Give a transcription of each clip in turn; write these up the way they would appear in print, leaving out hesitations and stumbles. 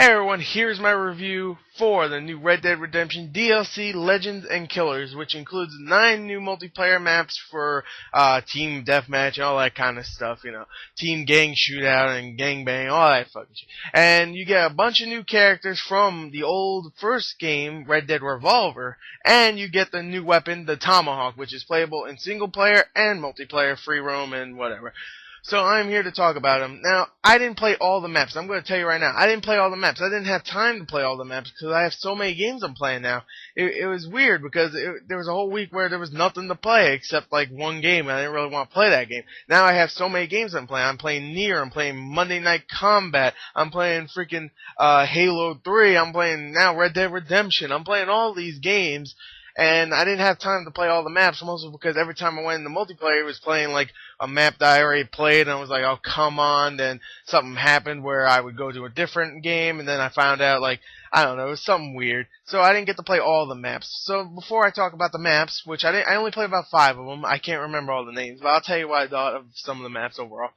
Hey everyone, here's my review for the new Red Dead Redemption DLC Legends and Killers, which includes 9 new multiplayer maps for team deathmatch and all that kind of stuff, team gang shootout and gangbang, all that fucking shit. And you get a bunch of new characters from the old first game, Red Dead Revolver, and you get the new weapon, the Tomahawk, which is playable in single player and multiplayer, free roam and whatever. So I'm here to talk about them. Now, I didn't play all the maps. I'm going to tell you right now, I didn't play all the maps. I didn't have time to play all the maps because I have so many games I'm playing now. It was weird because there was a whole week where there was nothing to play except like one game, and I didn't really want to play that game. Now I have so many games I'm playing. I'm playing Nier, I'm playing Monday Night Combat, I'm playing freaking Halo 3, I'm playing now Red Dead Redemption. I'm playing all these games. And I didn't have time to play all the maps, mostly because every time I went into multiplayer, it was playing like a map that I already played, and I was like, oh, come on. Then something happened where I would go to a different game, and then I found out, like, I don't know, it was something weird. So I didn't get to play all the maps. So before I talk about the maps, which I only played about 5 of them. I can't remember all the names, but I'll tell you what I thought of some of the maps overall.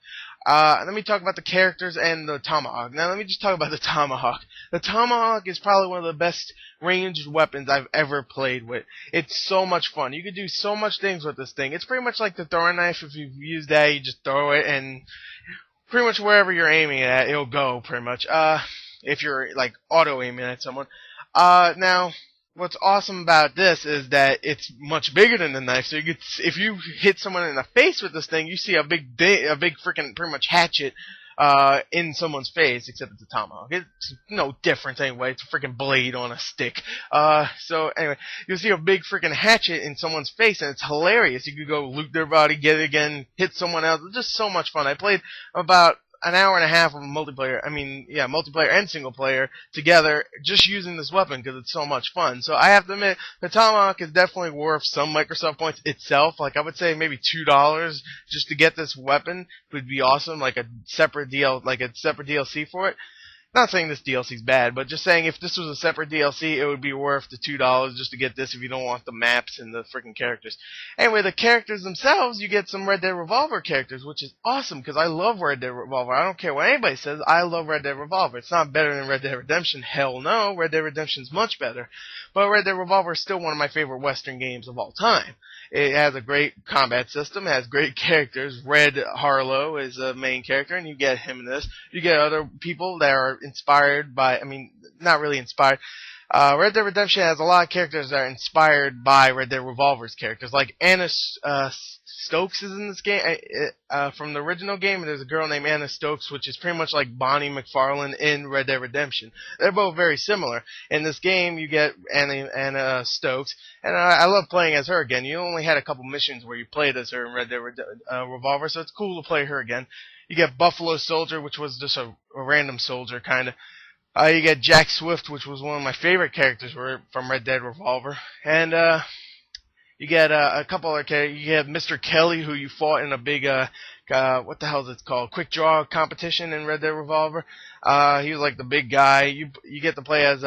Let me talk about the characters and the Tomahawk. Now let me just talk about the Tomahawk. The Tomahawk is probably one of the best ranged weapons I've ever played with. It's so much fun. You can do so much things with this thing. It's pretty much like the throwing knife. If you've used that, you just throw it, and pretty much wherever you're aiming at, it'll go, pretty much. If you're, like, auto-aiming at someone. Now, what's awesome about this is that it's much bigger than the knife, so if you hit someone in the face with this thing, you see a big freaking pretty much hatchet in someone's face, except it's a tomahawk. It's no difference anyway. It's a freaking blade on a stick. So anyway, you'll see a big freaking hatchet in someone's face, and it's hilarious. You could go loot their body, get it again, hit someone else. It's just so much fun. I played about an hour and a half of multiplayer, multiplayer and single player together just using this weapon because it's so much fun. So I have to admit, the Tomahawk is definitely worth some Microsoft points itself. Like I would say maybe $2 just to get this weapon would be awesome, like a separate DLC for it. Not saying this DLC is bad, but just saying if this was a separate DLC, it would be worth the $2 just to get this if you don't want the maps and the freaking characters. Anyway, the characters themselves, you get some Red Dead Revolver characters, which is awesome because I love Red Dead Revolver. I don't care what anybody says, I love Red Dead Revolver. It's not better than Red Dead Redemption. Hell no, Red Dead Redemption is much better. But Red Dead Revolver is still one of my favorite Western games of all time. It has a great combat system, it has great characters. Red Harlow is the main character, and you get him in this. You get other people that are inspired by, not really inspired. Red Dead Redemption has a lot of characters that are inspired by Red Dead Revolver's characters. Like Anna Stokes is in this game. From the original game, there's a girl named Anna Stokes, which is pretty much like Bonnie McFarlane in Red Dead Redemption. They're both very similar. In this game, you get Anna Stokes, and I love playing as her again. You only had a couple missions where you played as her in Red Dead Revolver, so it's cool to play her again. You get Buffalo Soldier, which was just a random soldier, kind of. You get Jack Swift, which was one of my favorite characters from Red Dead Revolver. And you get a couple other characters. You get Mr. Kelly, who you fought in a big, what the hell is it called? Quick draw competition in Red Dead Revolver. He was like the big guy. You get to play as,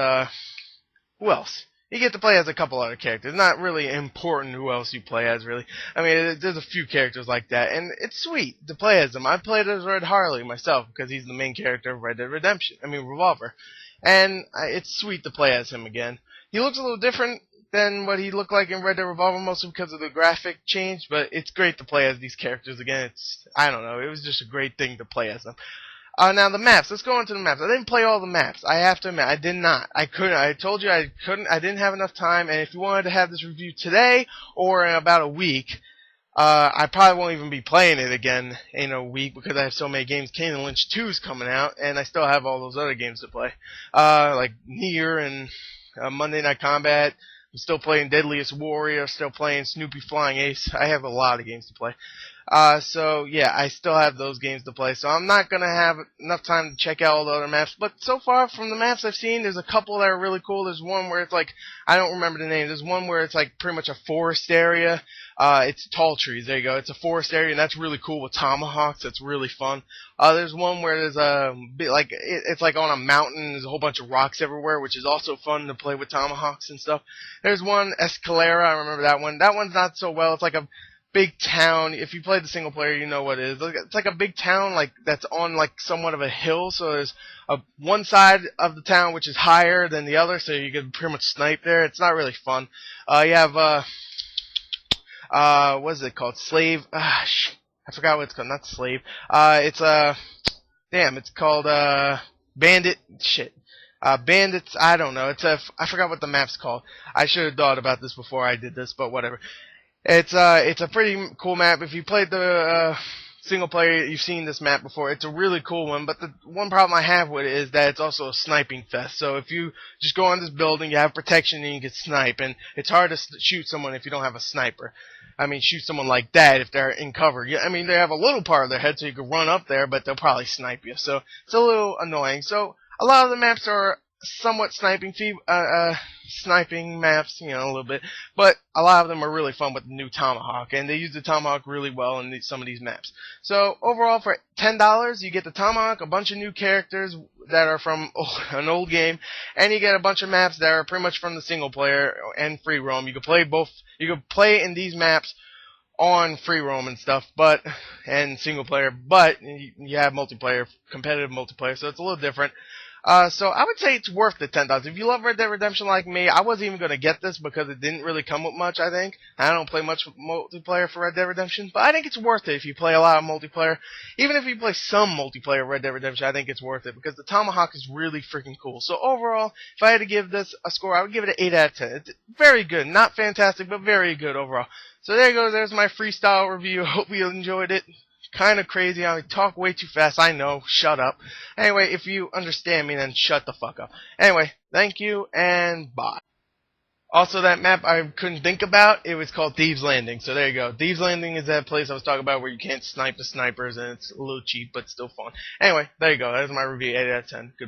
who else? You get to play as a couple other characters. Not really important who else you play as, really. There's a few characters like that, and it's sweet to play as them. I played as Red Harley myself because he's the main character of Red Dead Revolver. And it's sweet to play as him again. He looks a little different than what he looked like in Red Dead Revolver, mostly because of the graphic change, but it's great to play as these characters again. I don't know, it was just a great thing to play as them. Now the maps. Let's go into the maps. I didn't play all the maps. I have to admit, I did not. I couldn't. I told you I couldn't. I didn't have enough time. And if you wanted to have this review today or in about a week, I probably won't even be playing it again in a week because I have so many games. Kane and Lynch 2 is coming out, and I still have all those other games to play, like Nier and Monday Night Combat. I'm still playing Deadliest Warrior. Still playing Snoopy Flying Ace. I have a lot of games to play. So yeah, I still have those games to play, so I'm not gonna have enough time to check out all the other maps, but so far from the maps I've seen, there's a couple that are really cool. There's one where it's like, I don't remember the name, there's one where it's like pretty much a forest area, it's tall trees, there you go, it's a forest area, and that's really cool with tomahawks, that's really fun. There's one where there's it's like on a mountain, there's a whole bunch of rocks everywhere, which is also fun to play with tomahawks and stuff. There's one, Escalera, I remember that one. That one's not so well, it's like a big town. If you played the single player, you know what it is. It's like a big town, like that's on like somewhat of a hill. So there's one side of the town which is higher than the other, so you can pretty much snipe there. It's not really fun. You have what is it called? Slave. I forgot what it's called. Not slave. It's it's called bandit. Shit. Bandits. I don't know. I forgot what the map's called. I should have thought about this before I did this, but whatever. It's a pretty cool map. If you played the single player, you've seen this map before. It's a really cool one, but the one problem I have with it is that it's also a sniping fest. So if you just go on this building, you have protection and you can snipe, and it's hard to shoot someone if you don't have a sniper. I mean, shoot someone like that if they're in cover. I mean, they have a little part of their head so you can run up there, but they'll probably snipe you. So it's a little annoying. So a lot of the maps are somewhat sniping maps, a little bit, but a lot of them are really fun with the new Tomahawk, and they use the Tomahawk really well in some of these maps. So overall, for $10, you get the Tomahawk, a bunch of new characters that are from an old game, and you get a bunch of maps that are pretty much from the single player and free roam. You can play both. You can play in these maps on free roam and stuff, and single player, but you have multiplayer, competitive multiplayer, so it's a little different. So I would say it's worth the $10. If you love Red Dead Redemption like me, I wasn't even going to get this because it didn't really come with much, I think. I don't play much multiplayer for Red Dead Redemption, but I think it's worth it if you play a lot of multiplayer. Even if you play some multiplayer Red Dead Redemption, I think it's worth it because the Tomahawk is really freaking cool. So overall, if I had to give this a score, I would give it an 8 out of 10. It's very good. Not fantastic, but very good overall. So there you go. There's my freestyle review. Hope you enjoyed it. Kind of crazy. I talk way too fast. I know. Shut up. Anyway, if you understand me, then shut the fuck up. Anyway, thank you, and bye. Also, that map I couldn't think about, it was called Thieves Landing. So there you go. Thieves Landing is that place I was talking about where you can't snipe the snipers, and it's a little cheap, but still fun. Anyway, there you go. That's my review. 8 out of 10. Goodbye.